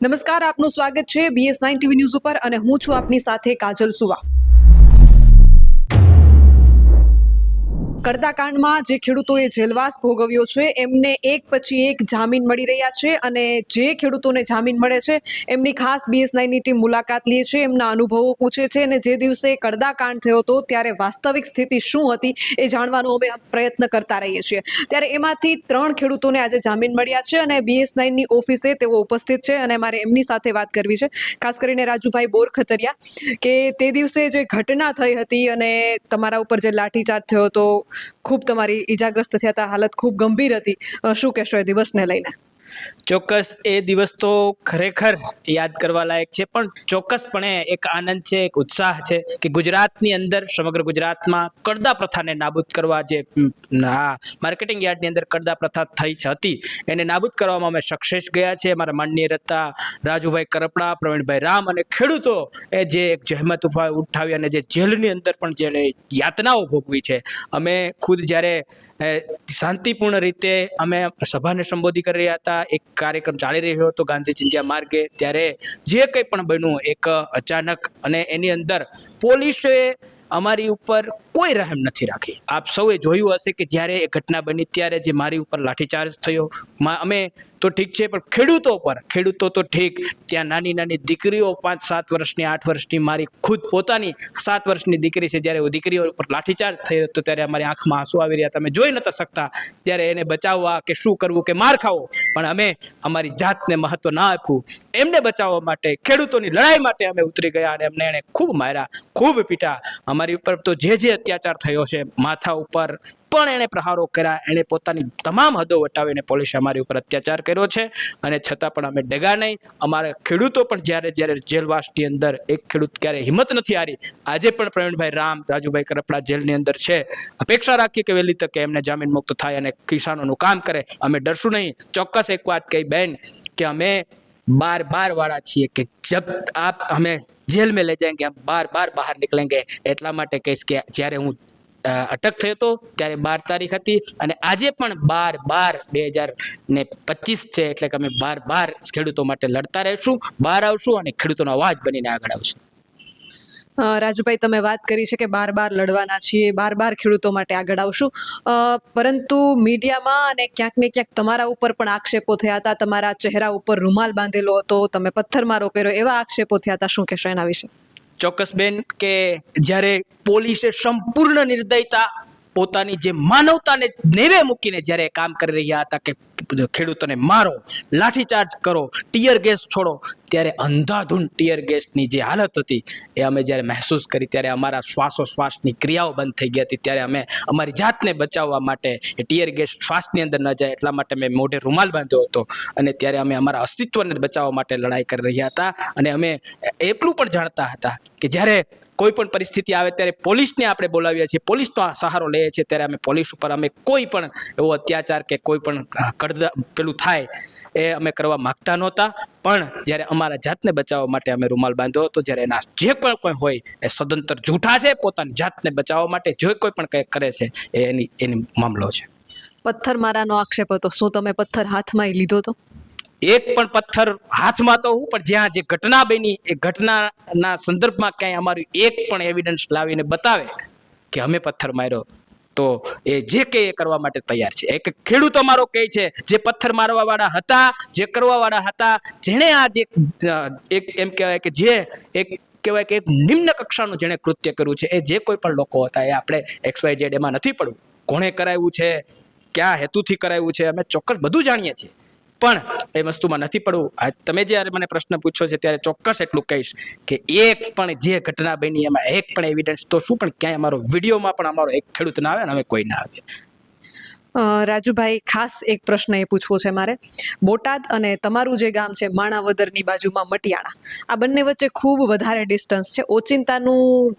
નમસ્કાર, આપનું સ્વાગત છે BS9 ટીવી ન્યૂઝ ઉપર અને હું છું આપની સાથે કાજલ સુવા। કડદાકાંડમાં જે ખેડૂતોએ જેલવાસ ભોગવ્યો છે એમને એક પછી એક જામીન મળી રહ્યા છે અને જે ખેડૂતોને જામીન મળે છે એમની ખાસ BS9ની ટીમ મુલાકાત લે છે, એમના અનુભવો પૂછે છે અને જે દિવસે કડદાકાંડ થયો હતો ત્યારે વાસ્તવિક સ્થિતિ શું હતી એ જાણવાનો અમે પ્રયત્ન કરતા રહીએ છીએ। ત્યારે એમાંથી 3 ખેડૂતોને આજે જામીન મળ્યા છે અને BS9ની ઓફિસે તેઓ ઉપસ્થિત છે અને મારે એમની સાથે વાત કરવી છે, ખાસ કરીને રાજુભાઈ બોરખતરિયા, કે તે દિવસે જે ઘટના થઈ હતી અને તમારા ઉપર જે લાઠીચાર્જ થયો હતો, ખૂબ તમારી ઈજાગ્રસ્ત થયા હતા, હાલત ખૂબ ગંભીર હતી, શું કહેશો એ દિવસને લઈને? ચોક્કસ એ દિવસ તો ખરેખર યાદ કરવા લાયક છે, પણ ચોક્કસપણે એક આનંદ છે, એક ઉત્સાહ છે કે ગુજરાતની અંદર, સમગ્ર ગુજરાતમાં કડદા પ્રથાને નાબૂદ કરવા, જે માર્કેટિંગ યાર્ડની અંદર કડદા પ્રથા થઈ હતી એને નાબૂદ કરવામાં અમે સક્સેસ ગયા છે। અમારા માનનીય હતા રાજુભાઈ કરપડા, પ્રવીણભાઈ રામ અને ખેડૂતો એ જે એક જહેમત ઉઠાવી અને જે જેલની અંદર પણ જેને યાતનાઓ ભોગવી છે, અમે ખુદ જ્યારે શાંતિપૂર્ણ રીતે અમે સભાને સંબોધી કરી રહ્યા હતા, એક કાર્યક્રમ ચાલી રહ્યો હતો ગાંધી ચિંધ્યા માર્ગે, ત્યારે જે કંઈ પણ બન્યું એક અચાનક, અને એની અંદર પોલીસે અમારી ઉપર કોઈ રહેમ નથી રાખી। આપ સૌએ જોયું હશે કે જ્યારે એ ઘટના બની ત્યારે જે મારી ઉપર લાઠીચાર્જ થયો, અમે તો ઠીક છે, પણ ખેડૂતો તો ઠીક, ત્યાં નાની નાની દીકરીઓ 5-7 વર્ષની 8 વર્ષની, મારી ખુદ પોતાની 7 વર્ષની દીકરી છે, જ્યારે દીકરીઓ ઉપર લાઠીચાર્જ થયો હતો ત્યારે અમારી આંખમાં આંસુ આવી રહ્યા હતા, અમે જોઈ નતા શકતા ત્યારે એને બચાવવા કે શું કરવું કે માર ખાવો, પણ અમે અમારી જાતને મહત્વ ના આપ્યું, એમને બચાવવા માટે, ખેડૂતોની લડાઈ માટે અમે ઉતરી ગયા અને એમને ખૂબ માર્યા, ખૂબ પીટા। અમારી ઉપર તો જે અત્યાચાર થયો છે, માથા ઉપર પણ એણે પ્રહારો કર્યા, એણે પોતાની તમામ હદો વટાવીને પોલીસે અમારી ઉપર અત્યાચાર કર્યો છે અને છતાં પણ અમે ડગા નહીં। અમારા ખેડૂતો પણ જ્યારે જેલવાસની અંદર, એક ખેડૂત ક્યારે હિંમત નથી હારી, આજે પણ પ્રવીણભાઈ રામ, રાજુભાઈ કરપડા જેલની અંદર છે, અપેક્ષા રાખીએ કે વહેલી તકે એમને જામીન મુક્ત થાય અને કિસાનોનું કામ કરે, અમે ડરશું નહીં। ચોક્કસ એક વાત કહી બેન કે અમે બાર વાળા છીએ કે જબ આપ હમે જેલ में ले जाएंगे, हम बार બહાર निकलेंगे। એટલા માટે કહીશ કે જ્યારે હું અટક થયો હતો ત્યારે 12 તારીખ હતી અને આજે પણ 12/2025 છે, એટલે કે અમે બાર ખેડૂતો માટે લડતા રહીશું, બહાર આવશું અને ખેડૂતોનો અવાજ બનીને આગળ આવશું। રાજુભાઈ, તમે વાત કરી છે કે બાર લડવાના છીએ, બાર ખેડૂતો માટે આગળ આવશું, પરંતુ મીડિયામાં અને ક્યાંક ને ક્યાંક તમારા ઉપર પણ આક્ષેપો થયા હતા, તમારા ચહેરા ઉપર રૂમાલ બાંધેલો હતો, તમે પથ્થરમારો કર્યો, એવા આક્ષેપો થયા હતા, શું કહેશો એના વિશે? ચોક્કસ બેન, કે જ્યારે પોલીસે સંપૂર્ણ નિર્દયતા, પોતાની જે માનવતાને નેવે મૂકીને જ્યારે કામ કરી રહ્યા હતા કે ખેડૂતોને મારો, લાઠીચાર્જ કરો, ટીયર ગેસ છોડો, ત્યારે અંધાધૂંધ ટીયર ગેસની જે હાલત હતી એ અમે જ્યારે મહેસૂસ કરી ત્યારે અમારા શ્વાસોશ્વાસની ક્રિયાઓ બંધ થઈ ગઈ હતી। ત્યારે અમે અમારી જાતને બચાવવા માટે, એ ટીયર ગેસ શ્વાસની અંદર ન જાય એટલા માટે મેં મોઢે રૂમાલ બાંધ્યો હતો અને ત્યારે અમે અમારા અસ્તિત્વને બચાવવા માટે લડાઈ કરી રહ્યા હતા। અને અમે એટલું પણ જાણતા હતા કે જ્યારે કોઈ પણ પરિસ્થિતિ આવે ત્યારે પોલીસને આપણે બોલાવીએ છીએ, પોલીસનો સહારો લઈએ છીએ, ત્યારે અમે પોલીસ ઉપર અમે કોઈ પણ એવો અત્યાચાર કે કોઈ પણ પેલું થાય એ અમે કરવા માંગતા નહોતા, પણ જ્યારે અમારા જાતને બચાવવા માટે અમે રૂમાલ બાંધ્યો હતો, જ્યારે એના જે પણ કોઈ હોય એ સદંતર જૂઠા છે, પોતાની જાતને બચાવવા માટે જે કોઈ પણ કંઈ કરે છે એ એની મામલો છે। પથ્થરમારાનો આક્ષેપ હતો, શું તમે પથ્થર હાથમાં લીધો હતો? એક પણ પથ્થર હાથમાં તો હું, પણ જ્યાં જે ઘટના બની એ ઘટનાના સંદર્ભમાં ક્યાંય અમારું એક પણ એવિડન્સ લાવીને બતાવે કે અમે પથ્થર માર્યો, તો એ જે કે એ કરવા માટે તૈયાર છે। એક ખેડૂત અમારો કહે છે, જે પથ્થર મારવા વાળા હતા, જે કરવા વાળા હતા, જેણે આ જે એક એમ કહેવાય કે જે એક કહેવાય કે એક નિમ્ન કક્ષાનું જેણે કૃત્ય કર્યું છે, એ જે કોઈ પણ લોકો હતા, એ આપણે XYZ એમાં નથી પડવું, કોણે કરાવ્યું છે, કયા હેતુથી કરાવ્યું છે, અમે ચોક્કસ બધું જાણીએ છીએ, પણ એ વસ્તુમાં નથી પડવું। તમે જ્યારે મને પ્રશ્ન પૂછો છે ત્યારે ચોક્કસ એટલું કહીશ કે એક પણ જે ઘટના બની એમાં એક પણ એવિડન્સ તો શું, પણ ક્યાંય અમારો વિડીયોમાં પણ અમારો એક ખેડૂત ના આવે ને અમે કોઈ ના આવે। રાજુભાઈ, ખાસ એક પ્રશ્ન એ પૂછવો છે મારે, બોટાદ અને તમારું જે ગામ છે માણાવદરની બાજુમાં મટિયાણા, આ બંને વચ્ચે ખૂબ વધારે ડિસ્ટન્સ છે, ઓચિંતાનું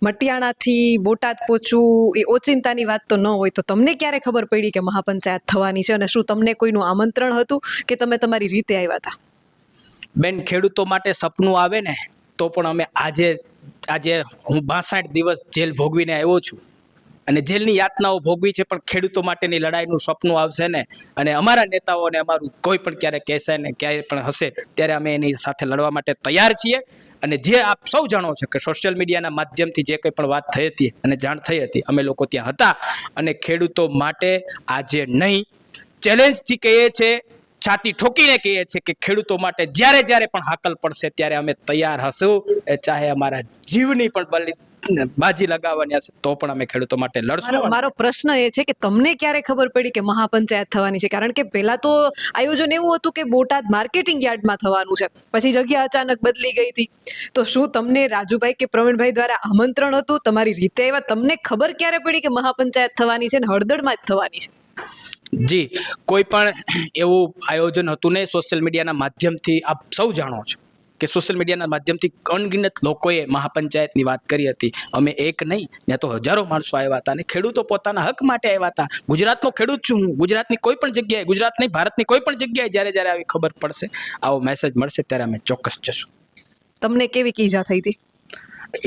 મટિયાણાથી બોટાદ પહોંચવું એ ઓચિંતાની વાત તો ન હોય, તો તમને ક્યારે ખબર પડી કે મહાપંચાયત થવાની છે અને શું તમને કોઈનું આમંત્રણ હતું કે તમે તમારી રીતે આવ્યા હતા? બેન, ખેડૂતો માટે સપનું આવે ને તો પણ અમે આજે હું 62 દિવસ જેલ ભોગવીને આવ્યો છું, અને જેલની યાતનાઓ ભોગવી છે, પણ ખેડૂતો માટેની લડાઈનું સપનું આવશે ને, અને અમારા નેતાઓને અમારું કોઈ પણ ક્યારે કહેશે ને ક્યારે પણ હશે ત્યારે અમે એની સાથે લડવા માટે તૈયાર છીએ. અને જે આપ સૌ જાણો છો કે સોશિયલ મીડિયાના માધ્યમથી જે કંઈ પણ વાત થઈ હતી અને જાણ થઈ હતી, અમે લોકો ત્યાં હતા અને ખેડૂતો માટે આજે નહીં, ચેલેન્જથી કહીએ છે, છાતી ઠોકીને કહીએ છીએ કે ખેડૂતો માટે જ્યારે જ્યારે પણ હાકલ પડશે ત્યારે અમે તૈયાર હશું. એ ચાહે અમારા જીવની પણ બાજી લગાવવાની હશે તો પણ અમે ખેડૂતો માટે લડશું. મારો પ્રશ્ન એ છે કે તમને ક્યારે ખબર પડી કે મહાપંચાયત થવાની છે? કારણ કે પહેલા તો આયોજન એવું હતું કે બોટાદ માર્કેટિંગ યાર્ડમાં થવાનું છે, પછી જગ્યા અચાનક બદલી ગઈ હતી. તો શું તમને રાજુભાઈ કે પ્રવીણભાઈ દ્વારા આમંત્રણ હતું, તમારી રીતે આવ્યા, તમને ખબર ક્યારે પડી કે મહાપંચાયત થવાની છે ને હળદળમાં જ થવાની છે? જી, કોઈ પણ એવું આયોજન હતું નહીં. સોશિયલ મીડિયાના માધ્યમથી આપ સૌ જાણો છો કે સોશિયલ મીડિયાના માધ્યમથી અનગિનત લોકોએ મહાપંચાયતની વાત કરી હતી. અમે એક નહીં ને તો હજારો માણસો આવ્યા હતા અને ખેડૂતો પોતાના હક માટે આવ્યા હતા. ગુજરાતનો ખેડૂત છું હું. ગુજરાતની કોઈ પણ જગ્યાએ, ગુજરાત નહીં ભારતની કોઈ પણ જગ્યાએ જ્યારે જ્યારે આવી ખબર પડશે, આવો મેસેજ મળશે ત્યારે અમે ચોક્કસ જશું. તમને કેવી ઈજા થઈ હતી?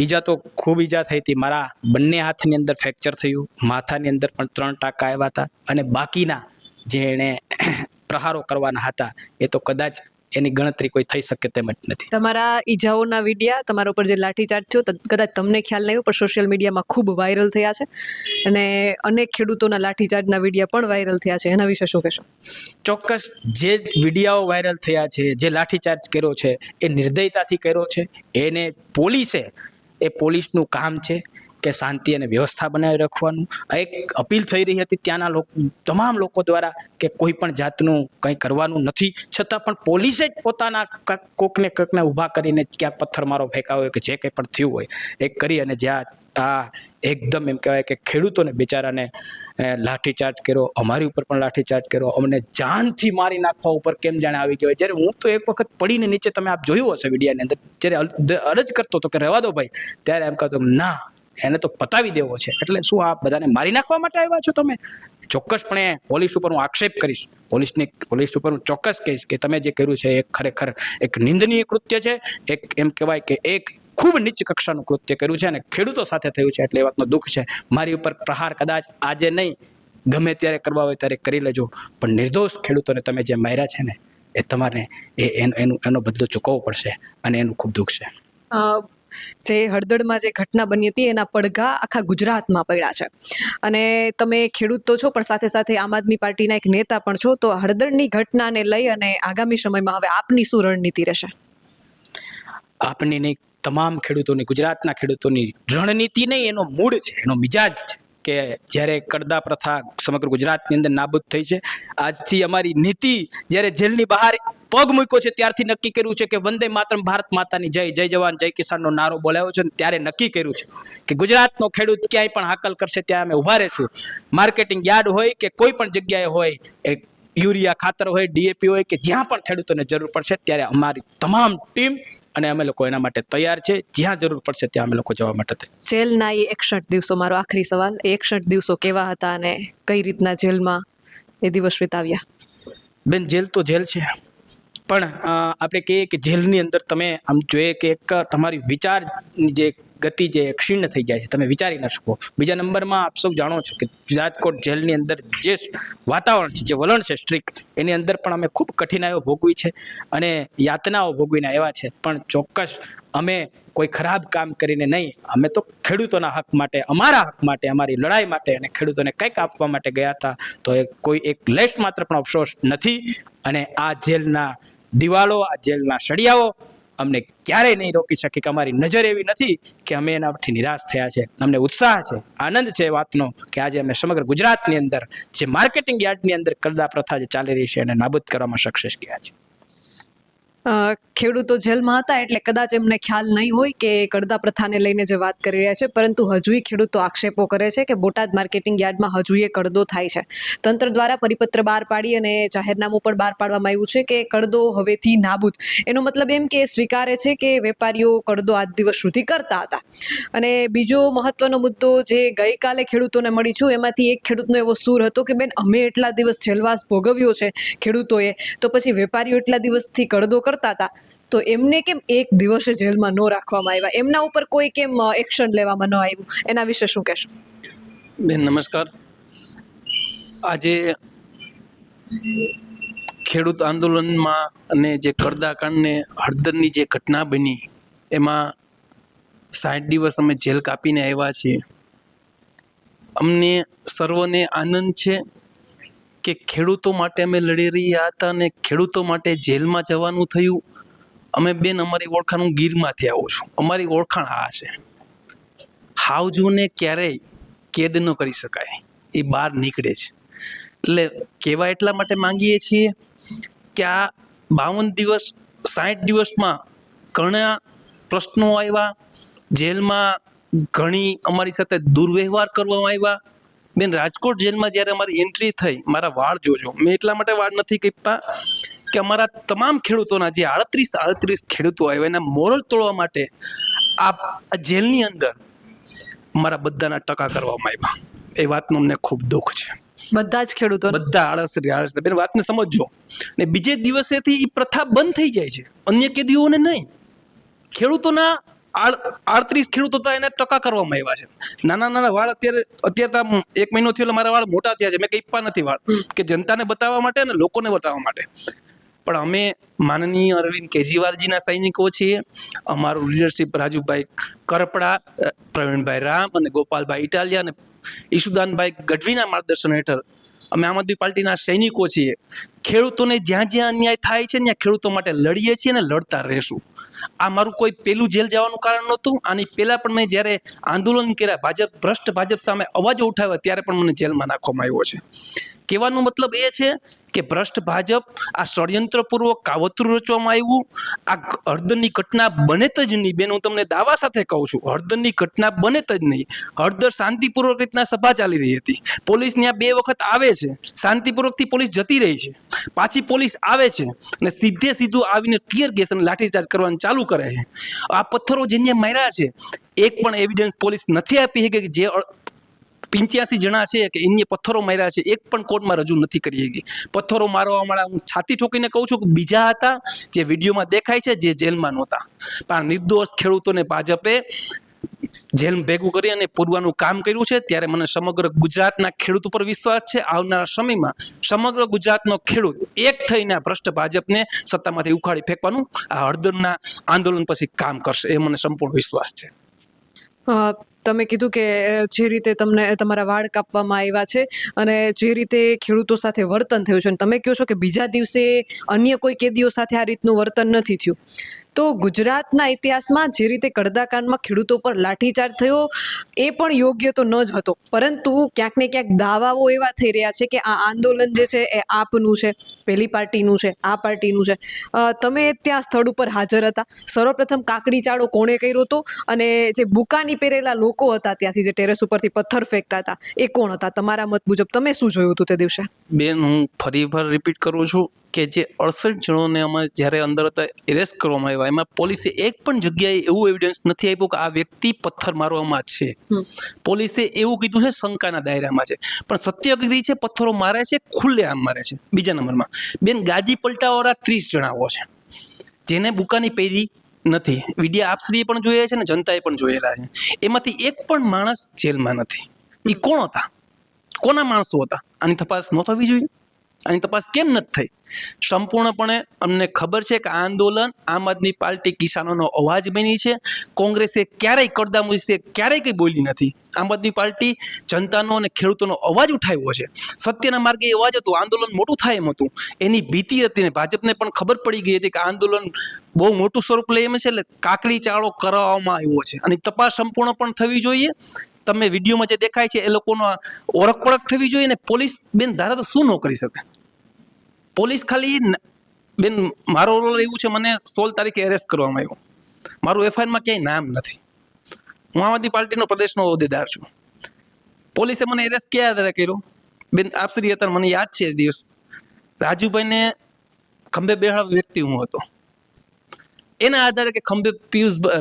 ઈજા તો ખૂબ ઈજા થઈ હતી. મારા બંને હાથની અંદર ફ્રેક્ચર થયું, માથાની અંદર પણ 3 ટાંકા આવ્યા હતા, અને બાકીના જે એણે પ્રહારો કરવાના હતા એ તો કદાચ એની ગણતરી કોઈ થઈ શકે તેમ જ નથી. તમારા ઈજાઓના વિડિયા, તમારા ઉપર જે લાઠીચાર્જ થયો, કદાચ તમને ખ્યાલ નહીં હોય પણ સોશિયલ મીડિયામાં ખૂબ વાયરલ થયા છે અને અનેક ખેડૂતોના લાઠીચાર્જના વિડિયા પણ વાયરલ થયા છે. એના વિશે શું કહેશો? ચોક્કસ, જે વિડીયાઓ વાયરલ થયા છે, જે લાઠીચાર્જ કર્યો છે એ નિર્દયતાથી કર્યો છે. એને પોલીસનું કામ છે કે શાંતિ અને વ્યવસ્થા બનાવી રાખવાનું. એક અપીલ થઈ રહી હતી ત્યાંના તમામ લોકો દ્વારા કે કોઈ પણ જાતનું કંઈ કરવાનું નથી, છતાં પણ પોલીસે જ પોતાના કોકને ઊભા કરીને ક્યાંક પથ્થરમારો ફેંકાવ્યો હોય કે જે કંઈ પણ થયું હોય એ કરી, અને જ્યાં એકદમ એમ કહેવાય કે ખેડૂતોને બિચારાને લાઠીચાર્જ કર્યો, અમારી ઉપર પણ લાઠીચાર્જ કર્યો, અમને જાનથી મારી નાખવા ઉપર કેમ જાણે આવી ગયો. જ્યારે હું તો એક વખત પડીને નીચે, તમે આપ જોયું હશે વિડીયાની અંદર, જ્યારે અરજ કરતો હતો કે રહેવા દો ભાઈ, ત્યારે એમ કહેતો ના, એને તો પતાવી દેવો છે. એટલે શું આ બધાને મારી નાખવા માટે આવ્યા છો તમે? ચોક્કસપણે પોલીસ ઉપર હું આક્ષેપ કરીશ. પોલીસ ઉપર હું ચોક્કસ કહીશ કે તમે જે કર્યું છે એ ખરેખર એક નિંદનીય કૃત્ય છે. એક એમ કહેવાય કે એક ખૂબ નીચ કક્ષાનું કૃત્ય કર્યું છે અને ખેડૂતો સાથે થયું છે, એટલે એ વાતનો દુઃખ છે. મારી ઉપર પ્રહાર કદાચ આજે નહીં, ગમે ત્યારે કરવા હોય ત્યારે કરી લેજો, પણ નિર્દોષ ખેડૂતોને તમે જે માર્યા છે ને, એ તમારે એનો બદલો ચૂકવવો પડશે અને એનું ખૂબ દુઃખ છે. જે હળદળમાં જે ઘટના બની હતી એના પડઘા આખા ગુજરાતમાં પડ્યા છે, અને તમે ખેડૂત તો છો પણ સાથે સાથે આમ આદમી પાર્ટીના એક નેતા પણ છો. તો હળદળની ઘટનાને લઈ અને આગામી સમયમાં હવે આપની શું રણનીતિ રહેશે? આપની નહીં, તમામ ખેડૂતોની, ગુજરાતના ખેડૂતોની રણનીતિ નહીં, એનો મૂળ છે, એનો મિજાજ છે કે જ્યારે કડદા પ્રથા સમગ્ર ગુજરાતની અંદર નાબૂદ થઈ છે, આજથી અમારી નીતિ, જ્યારે જેલની બહાર પગ મૂક્યો છે ત્યારથી નક્કી કર્યું છે કે વંદે માતરમ, ભારત માતાની જય, જય જવાન જય કિસાનનો નારો બોલાવ્યો છે. ત્યારે નક્કી કર્યું છે કે ગુજરાતનો ખેડૂત ક્યાંય પણ હાકલ કરશે ત્યાં અમે ઊભા રહીશું. માર્કેટિંગ યાર્ડ હોય કે કોઈ પણ જગ્યાએ હોય, એક યુરિયા ખાતર હોય, ડીએપી હોય, કે જ્યાં પણ ખેડૂતોને જરૂર પડશે ત્યારે અમારી તમામ ટીમ અને અમે લોકો એના માટે તૈયાર છે. જ્યાં જરૂર પડશે ત્યાં અમે લોકો જવા માટે. જેલના એ 61 દિવસો, મારો આખરી સવાલ, એ 61 દિવસો કેવા હતા અને કઈ રીતના જેલમાં એ દિવસ વિતાવ્યા? બેન, જેલ તો જેલ છે, પણ આપણે કહીએ કે જેલની અંદર તમે આમ જોઈએ કે એક તમારી વિચારની જે ગતિ જે ક્ષીણ થઈ જાય છે, તમે વિચારી ન શકો. બીજા નંબરમાં આપ સૌ જાણો છો કે રાજકોટ જેલની અંદર જે વાતાવરણ છે, જે વલણ છે સ્ટ્રીક, એની અંદર પણ અમે ખૂબ કઠિનાઈઓ ભોગવી છે અને યાતનાઓ ભોગવીને આવ્યા છે. પણ ચોક્કસ અમે કોઈ ખરાબ કામ કરીને નહીં, અમે તો ખેડૂતોના હક માટે, અમારા હક માટે, અમારી લડાઈ માટે અને ખેડૂતોને કંઈક આપવા માટે ગયા હતા. તો એ કોઈ એક લેશ માત્ર પણ અફસોસ નથી. અને આ જેલના દિવાલો, આ જેલના સળિયાઓ અમને ક્યારેય નહીં રોકી શકે. કે અમારી નજર એવી નથી કે અમે એનાથી નિરાશ થયા છે. અમને ઉત્સાહ છે, આનંદ છે વાતનો કે આજે અમે સમગ્ર ગુજરાતની અંદર જે માર્કેટિંગ યાર્ડની અંદર કડદા પ્રથા જે ચાલી રહી છે એને નાબૂદ કરવામાં સક્સેસ ગયા છે. ખેડૂતો જેલમાં હતા એટલે કદાચ એમને ખ્યાલ નહીં હોય કે કડદા પ્રથાને લઈને જે વાત કરી રહ્યા છે, પરંતુ હજુય ખેડૂતો આક્ષેપો કરે છે કે બોટાદ માર્કેટિંગ યાર્ડમાં હજુય કડદો થાય છે. તંત્ર દ્વારા પરિપત્ર બહાર પાડી અને જાહેરનામું પણ બહાર પાડવામાં આવ્યું છે કે કડદો હવેથી નાબૂદ. એનો મતલબ એમ કે સ્વીકારે છે કે વેપારીઓ કડદો આજ દિવસ સુધી કરતા હતા. અને બીજો મહત્વનો મુદ્દો જે ગઈકાલે ખેડૂતોને મળી છું, એમાંથી એક ખેડૂતનો એવો સૂર હતો કે બેન, અમે એટલા દિવસ જેલવાસ ભોગવ્યો છે ખેડૂતોએ, તો પછી વેપારીઓ એટલા દિવસથી કડદો કરતા હતા, તો એમને કેમ એક દિવસે જેલમાં ન રાખવામાં આવ્યા? એમના ઉપર કોઈ કેમ એક્શન લેવામાં ન આવ્યું? એના વિશે શું કહેશો? બેન નમસ્કાર. આજે ખેડૂત આંદોલનમાં અને જે કડદાકાંડને હળદરની જે ઘટના બની એમાં 60 દિવસ અમે જેલ કાપીને આવ્યા છીએ. અમને સર્વને આનંદ છે કે ખેડૂતો માટે અમે લડી રહ્યા હતા અને ખેડૂતો માટે જેલમાં જવાનું થયું. અમે બેન અમારી ઓળખાણ, હું ગીરમાંથી આવું છું, અમારી ઓળખાણ આ છે. હાવજુને ક્યારેય કેદ ન કરી શકાય, એ બહાર નીકળે છે. એટલે કહેવા એટલા માટે માંગીએ છીએ કે આ 52 દિવસ 60 દિવસમાં ઘણા પ્રશ્નો આવ્યા, જેલમાં ઘણી અમારી સાથે દુર્વ્યવહાર કરવામાં આવ્યા. બેન રાજકોટ જેલમાં જ્યારે અમારી એન્ટ્રી થઈ, મારા વાળ જોજો, મેં એટલા માટે વાળ નથી કાપ્યા કે અમારા તમામ ખેડૂતોના જે 38 ખેડૂતો આવ્યા એના મોરલ તોડવા માટે આ જેલની અંદર અમારા બધાના ટકા કરવામાં આવ્યા. એ વાતનું અમને ખૂબ દુઃખ છે. બધા જ ખેડૂતો બધા આળસ બેન વાતને સમજો. ને બીજે દિવસેથી એ પ્રથા બંધ થઈ જાય છે, અન્ય કેદીઓને નહીં. ખેડૂતોના 38 ખેડૂતો હતા એને ટકા કરવામાં આવ્યા છે. નાના નાના વાળ અત્યારે તો 1 મહિનો થયો એટલે મારા વાળ મોટા થયા છે. મેં કાપ્યા નથી વાળ, કે જનતાને બતાવવા માટે અને લોકોને બતાવવા માટે. પણ અમે માનનીય અરવિંદ કેજરીવાલજીના સૈનિકો છીએ. અમારું લીડરશિપ રાજુભાઈ કરપડા, પ્રવીણભાઈ રામ અને ગોપાલભાઈ ઇટાલિયા અને ઈશુદાનભાઈ ગઢવીના માર્ગદર્શન હેઠળ અમે આમ આદમી પાર્ટીના સૈનિકો છીએ. ખેડૂતોને જ્યાં જ્યાં અન્યાય થાય છે ત્યાં ખેડૂતો માટે લડીએ છીએ અને લડતા રહેશું. આ મારું કોઈ પેલું જેલ જવાનું કારણ નહોતું. આની પહેલા પણ મેં જ્યારે આંદોલન કર્યા, ભ્રષ્ટ ભાજપ સામે અવાજો ઉઠાવ્યા, ત્યારે પણ મને જેલમાં નાખવામાં આવ્યો છે. કહેવાનો મતલબ એ છે કે ભ્રષ્ટ ભાજપ આ ષડયંત્રપૂર્વક કાવતરું રચવામાં આવ્યું. આ હળદરની ઘટના બને જ નહીં. બેન હું તમને દાવા સાથે કહું છું, હળદરની ઘટના બને જ નહીં. હળદર શાંતિપૂર્વક રીતના સભા ચાલી રહી હતી. પોલીસ ત્યાં 2 વખત આવે છે, શાંતિપૂર્વકથી પોલીસ જતી રહી છે, પાછી પોલીસ આવે છે અને સીધું આવીને ટીયર ગેસ અને લાઠીચાર્જ કરવાનું ચાલુ કરે છે. આ પથ્થરો જેને માર્યા છે, એક પણ એવિડન્સ પોલીસ નથી આપી કે જે 85 જણા છે કે એને પથ્થરો માર્યા છે, એક પણ કોર્ટમાં રજૂ નથી કરી શકી. પથ્થરો મારવાવાળા હું છાતી ઠોકીને કહું છું કે બીજા હતા, જે વિડીયોમાં દેખાય છે, જે જેલમાં નહોતા. પણ નિર્દોષ ખેડૂતોને ભાજપે જેલ ભેગું કરી અને પૂરવાનું કામ કર્યું છે. ત્યારે મને સમગ્ર ગુજરાતના ખેડૂત ઉપર વિશ્વાસ છે. આવનારા સમયમાં સમગ્ર ગુજરાતનો ખેડૂત એક થઈને આ ભ્રષ્ટ ભાજપને સત્તામાંથી ઉખાડી ફેંકવાનું આ હળદરના આંદોલન પછી કામ કરશે, એ મને સંપૂર્ણ વિશ્વાસ છે. તમે કીધું કે જે રીતે તમને તમારા વાળ કાપવામાં આવ્યા છે અને જે રીતે ખેડૂતો સાથે વર્તન થયું છે, અને તમે કહો છો કે બીજા દિવસે અન્ય કોઈ કેદીઓ સાથે આ રીતનું વર્તન નથી થયું, તો ગુજરાતના ઇતિહાસમાં જે રીતે કડદાકાંડમાં ખેડૂતો પર લાઠીચાર્જ થયો એ પણ યોગ્ય તો ન જ હતો. પરંતુ ક્યાંક ને ક્યાંક દાવાઓ એવા થઈ રહ્યા છે કે આ આંદોલન જે છે એ આપનું છે, પેલી પાર્ટીનું છે, આ પાર્ટીનું છે. તમે ત્યાં સ્થળ ઉપર હાજર હતા. સર્વપ્રથમ કાકડી ચાળો કોણે કર્યો હતો અને જે બુકાની પહેરેલા લોકો હતા ત્યાંથી જે ટેરેસ ઉપરથી પથ્થર ફેંકતા હતા, એ કોણ હતા? તમારા મત મુજબ તમે શું જોયું હતું તે દિવસે? બેન હું ફરી રિપીટ કરું છું કે જે 68 જણોને અમે જ્યારે અંદર હતા એરેસ્ટ કરવામાં આવ્યા, એમાં પોલીસે એક પણ જગ્યાએ એવું એવિડન્સ નથી આપ્યું કે આ વ્યક્તિ પથ્થર મારવામાં છે. પોલીસે એવું કીધું છે શંકાના દાયરામાં છે, પણ સત્ય કીધી છે પથ્થરો મારે છે, ખુલ્લેઆમ મારે છે. બીજા નંબરમાં બેન ગાદી પલટાવાળા 30 જણાઓ છે જેને બુકાની પહેરી નથી. વિડીયો આપશ્રીએ પણ જોયા છે ને જનતાએ પણ જોયેલા છે. એમાંથી એક પણ માણસ જેલમાં નથી. એ કોણ હતા? કોના માણસો હતા? આની તપાસ ન થવી જોઈએ? આની તપાસ કેમ નથી થઈ? સંપૂર્ણપણે અમને ખબર છે કે આ આંદોલન આમ આદમી પાર્ટી કિસાનોનો અવાજ બની છે. કોંગ્રેસે ક્યારેય કડદા વિશે ક્યારેય કંઈ બોલી નથી. આમ આદમી પાર્ટી જનતાનો અને ખેડૂતોનો અવાજ ઉઠાવ્યો છે. સત્યના માર્ગે અવાજ હતો. આંદોલન મોટું થાય એમ હતું. એની ભીતિ હતી ને ભાજપને પણ ખબર પડી ગઈ હતી કે આંદોલન બહુ મોટું સ્વરૂપ લઈ એમ છે, એટલે કાકડી ચાળો કરવામાં આવ્યો છે. અને તપાસ સંપૂર્ણ પણ થવી જોઈએ. તમે વિડીયોમાં જે દેખાય છે એ લોકોનો ઓળખ પડખ થવી જોઈએ. ને પોલીસ બેન ધારા તો શું ન કરી શકે? પોલીસ ખાલી બેન મારો રોલ એવું છે, મને 16 તારીખે એરેસ્ટ કરવામાં આવ્યો. મારું એફઆઈઆરમાં ક્યાંય નામ નથી. હું આમ આદમી પાર્ટીનો પ્રદેશનો હોદ્દેદાર છું. પોલીસે મને એરેસ્ટ ક્યાં આધારે કર્યો? બેન આપશ્રી અત્યારે મને યાદ છે એ દિવસ રાજુભાઈને ખંભે બેહાડવા વ્યક્તિ હું હતો. એના આધારે કે ખંભે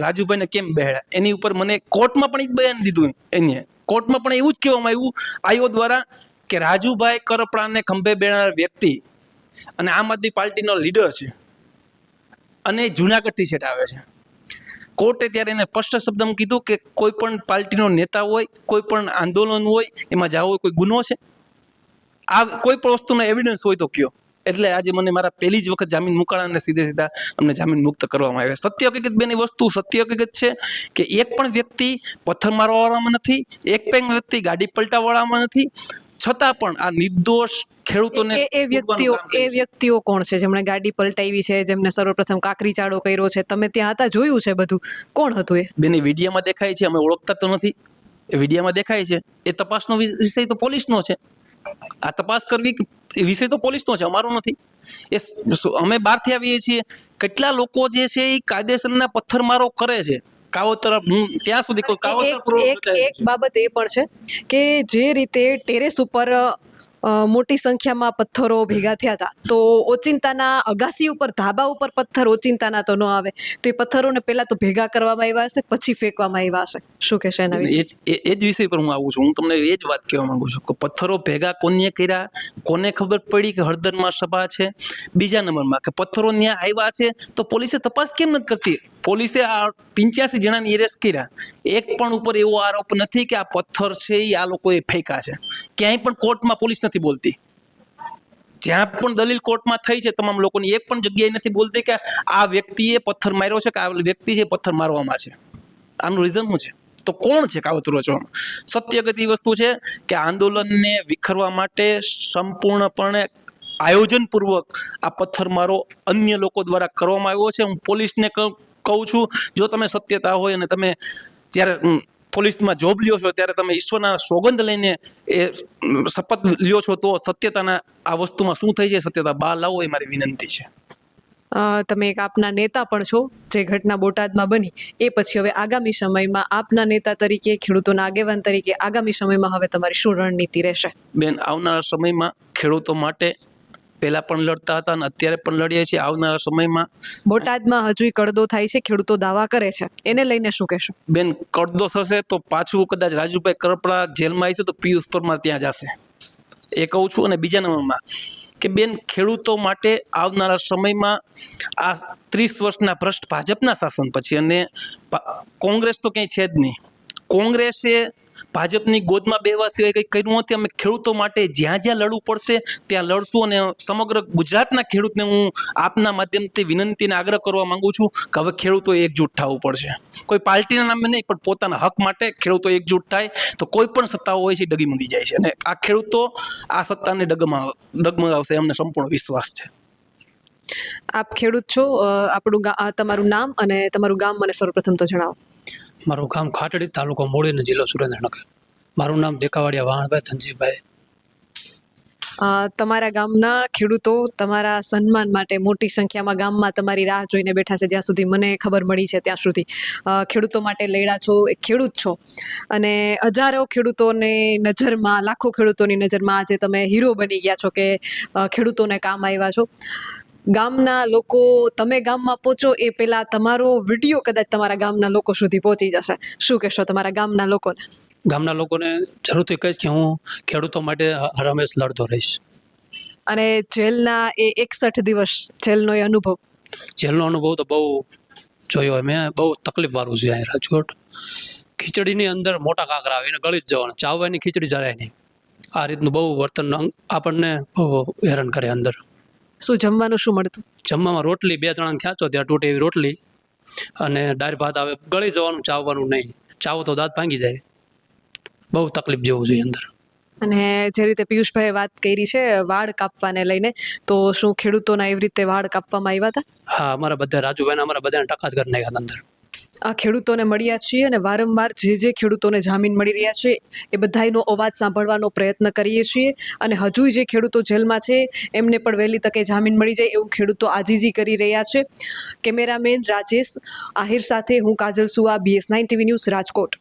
રાજુભાઈને કેમ બેહાડ્યા એની ઉપર મને કોર્ટમાં પણ એક બયાન દીધું. એને કોર્ટમાં પણ એવું જ કહેવામાં આવ્યું આઈઓ દ્વારા કે રાજુભાઈ કરપડાને ખંભે બેહાડનાર વ્યક્તિ અને આમ આદમી પાર્ટીનો લીડર છે અને જુનાગઢથી છેટ આવે છે. કોર્ટે ત્યારે એને સ્પષ્ટ શબ્દમાં કીધું કે કોઈ પણ પાર્ટીનો નેતા હોય, કોઈ પણ આંદોલન હોય, એમાં જાવ હોય કોઈ ગુનો છે? આ કોઈ પણ વસ્તુનો એવિડન્સ હોય તો કયો. એટલે આજે મને મારા પહેલી જ વખત જામીન મુકાણા સીધે સીધા અમને જામીન મુક્ત કરવામાં આવ્યા. સત્ય હકીકત બેની વસ્તુ સત્ય હકીકત છે કે એક પણ વ્યક્તિ પથ્થર મારવાવાળામાં નથી, એક પણ વ્યક્તિ ગાડી પલટાવાળામાં નથી, છતાં પણ આ નિર્દોષ ખેડૂતોને વ્યક્તિઓ કોણ છે જેમણે ગાડી પલટાવી છે, જેમને સર્વપ્રથમ કાકરી ચાળો કર્યો છે? તમે ત્યાં હતા, જોયું છે બધું. કોણ હતું એ? બેની વિડીયામાં દેખાય છે, અમે ઓળખતા તો નથી. એ વિડીયામાં દેખાય છે. એ તપાસનો વિષય તો પોલીસનો છે. આ તપાસ કરવી એ વિષય તો પોલીસનો છે, અમારો નથી. એ અમે બહારથી આવીએ છીએ. કેટલા લોકો જે છે એ કાયદેસરના પથ્થરમારો કરે છે. કાવતર ત્યાં સુધી કોઈ કાવતર એક બાબત એ પણ છે કે જે રીતે ટેરેસ ઉપર મોટી સંખ્યામાં પથ્થરો ભેગા થયા હતા, તો ઓચિંતાના અગાસી ઉપર, ધાબા ઉપર પથ્થર ઓચિંતાના તો ન આવે, તો એ પથ્થરોને પહેલા તો ભેગા કરવામાં આવ્યા હશે, પછી ફેંકવામાં આવ્યા હશે. શું કહેશે એના વિશે? એ જ વિષય પર હું આવું છું. હું તમને એ જ વાત કહેવા માંગુ છું કે પથ્થરો ભેગા કોને કર્યા, કોને ખબર પડી કે હળદરમાં સભા છે? બીજા નંબરમાં કે પથ્થરો ત્યાં આવ્યા છે તો પોલીસે તપાસ કેમ નથી કરતી? પોલીસે આ 85 જણાની એરેસ્ટ કર્યા. એક પણ ઉપર એવો આરોપ નથી કે આ પથ્થર છે એ આ લોકોએ ફેંકા છે. ક્યાંય પણ કોર્ટમાં પોલીસ નથી બોલતી. જ્યાં પણ દલીલ કોર્ટમાં થઈ છે તમામ લોકોની, એક પણ જગ્યાએ નથી બોલતી કે આ વ્યક્તિએ પથ્થર માર્યો છે કે આ વ્યક્તિ છે પથ્થર મારવામાં છે. આનું રીઝન શું છે? તો કોણ છે કાવતરું રચવામાં? સત્યગતિ વસ્તુ છે કે આંદોલનને વિખરવા માટે સંપૂર્ણપણે આયોજનપૂર્વક આ પથ્થરમારો અન્ય લોકો દ્વારા કરવામાં આવ્યો છે. હું પોલીસને કહું છું, જો તમે સત્યતા હોય અને તમે જ્યારે પોલીસમાં જોબ લ્યો છો ત્યારે તમે ઈશ્વરના સોગંદ લઈને એ શપથ લ્યો છો, તો સત્યતાના આ વસ્તુમાં શું થઈ છે સત્યતા બહાર લાવો એ મારી વિનંતી છે. તમે એક આપના નેતા પણ છો. જે ઘટના બોટાદમાં બની એ પછી હવે આગામી સમયમાં આપના નેતા તરીકે, ખેડૂતોના આગેવાન તરીકે આગામી સમયમાં હવે તમારી શું રણનીતિ રહેશે? બેન, આવનારા સમયમાં ખેડૂતો માટે પહેલા પણ લડતા હતા અને અત્યારે પણ લડીએ છીએ. આવનારા સમયમાં બોટાદમાં હજુ કડદો થાય છે, ખેડૂતો દાવા કરે છે, એને લઈને શું કહેશો? બેન, કડદો થશે તો પાછું કદાચ રાજુભાઈ કરપડા જેલમાં આવશે તો પિયુષ પરમાર ત્યાં જશે, એ કહું છું. અને બીજા નંબરમાં કે બેન, ખેડૂતો માટે આવનારા સમયમાં આ 30 વર્ષના ભ્રષ્ટ ભાજપના શાસન પછી, અને કોંગ્રેસ તો ક્યાંય છે જ નહીં, કોંગ્રેસે ભાજપની ગોદમાં બેહવા સિવાય કંઈ કર્યું નથી. અમે ખેડૂતો માટે જ્યાં જ્યાં લડવું પડશે ત્યાં લડશું. અને સમગ્ર ગુજરાતના ખેડૂતને હું આપના માધ્યમથી વિનંતી અને આગ્રહ કરવા માંગુ છું કે હવે ખેડૂતોએ એકજૂટ થવું પડશે. કોઈ પાર્ટીના નામે નહીં, પણ પોતાના હક માટે ખેડૂતો એકજૂટ થાય તો કોઈ પણ સત્તાઓ હોય છે ડગીમગી જાય છે. અને આ ખેડૂતો આ સત્તાને ડગમગાવશે, અમને સંપૂર્ણ વિશ્વાસ છે. આપ ખેડૂત છો, તમારું નામ અને તમારું ગામ મને સર્વપ્રથમ તો જણાવો. મારું ગામ ખાટડી, તાલુકો મૂળી, જિલ્લો સુરેન્દ્રનગર. મારું નામ દેકાવાડિયા વાહણભાઈ ધનજીભાઈ. તમારા ગામના ખેડૂતો તમારા સન્માન માટે મોટી સંખ્યામાં ગામમાં તમારી રાહ જોઈને બેઠા છે. જ્યાં સુધી મને ખબર મળી છે ત્યાં સુધી ખેડૂતો માટે લડ્યા છો, એક ખેડૂત છો, અને હજારો ખેડૂતોની નજરમાં, લાખો ખેડૂતોની નજરમાં આજે તમે હીરો બની ગયા છો કે ખેડૂતોને કામ આવ્યા છો. ગામના લોકો, તમે ગામમાં પહોંચો એ પહેલા તમારો વિડીયો કદાચ તમારા ગામના લોકો સુધી પહોંચી જશે. શું કહેશો તમારા ગામના લોકોને? ગામના લોકોને જરૂરથી કહીશ કે હું ખેડૂતો માટે હરહંમેશ લડતો રહીશ. અને જેલના એ 61 દિવસ જેલનો એ અનુભવ? જેલનો અનુભવ તો બહુ જોયો. મેં બહુ તકલીફ વાળું છે અહીં રાજકોટ. ખીચડીની અંદર મોટા કાંકરા આવે એને ગળી જ જવાનું, ચાવવાની ખીચડી જરાય નહીં. આ રીતનું બહુ વર્તન આપણને બહુ હેરાન કરે અંદર. શું જમવાનું શું મળતું? જમવામાં રોટલી 2 જણાને ખ્યાચો ત્યાં તૂટે એવી રોટલી અને દાળ ભાત આવે, ગળી જવાનું, ચાવવાનું નહીં. ચાવો તો દાંત ભાંગી જાય. બહુ તકલીફ જેવું છે અંદર. અને જે રીતે પિયુષભાઈએ વાત કરી છે વાળ કાપવાને લઈને, તો શું ખેડૂતોના એવી રીતે વાળ કાપવામાં આવ્યા હતા? હા, અમારા બધા રાજુભાઈ અમારા બધાને ટકા જ કરી નાખ્યા અંદર. આ ખેડૂતોને મળ્યા છીએ અને વારંવાર જે ખેડૂતોને જામીન મળી રહ્યા છે એ બધાયનો અવાજ સાંભળવાનો પ્રયત્ન કરીએ છીએ. અને હજુ જે ખેડૂતો જેલમાં છે એમને પણ વહેલી તકે જામીન મળી જાય એવું ખેડૂતો આજીજી કરી રહ્યા છે. કેમેરામેન રાજેશ આહિર સાથે હું કાજલ સુવા, BS9 TV ન્યૂઝ, રાજકોટ.